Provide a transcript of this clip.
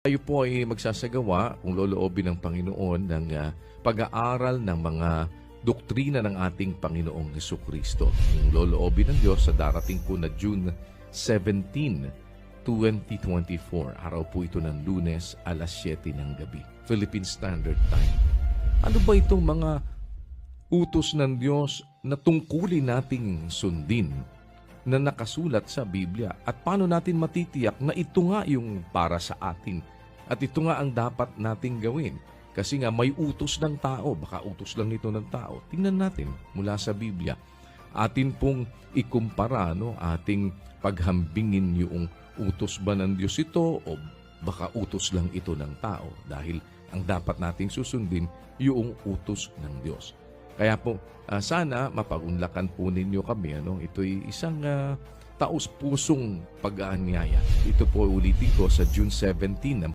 Tayo po ay magsasagawa, kung loloobin ng Panginoon, ng pag-aaral ng mga doktrina ng ating Panginoong Hesukristo. Kung loloobin ng Diyos sa darating po na June 17, 2024. Araw po ito ng Lunes, alas 7 ng gabi. Philippine Standard Time. Ano ba itong mga utos ng Diyos na tungkulin nating sundin na nakasulat sa Biblia? At paano natin matitiyak na ito nga yung para sa atin? At ito nga ang dapat nating gawin. Kasi nga may utos ng tao, baka utos lang ito ng tao. Tingnan natin mula sa Biblia. Atin pong ikumpara, ating paghambingin yung utos ba ng Diyos ito o baka utos lang ito ng tao. Dahil ang dapat nating susundin yung utos ng Diyos. Kaya po, sana mapagunlakan po ninyo kami. Ito'y isang taos-pusong pag-aanyaya. Ito po ulitin ko sa June 17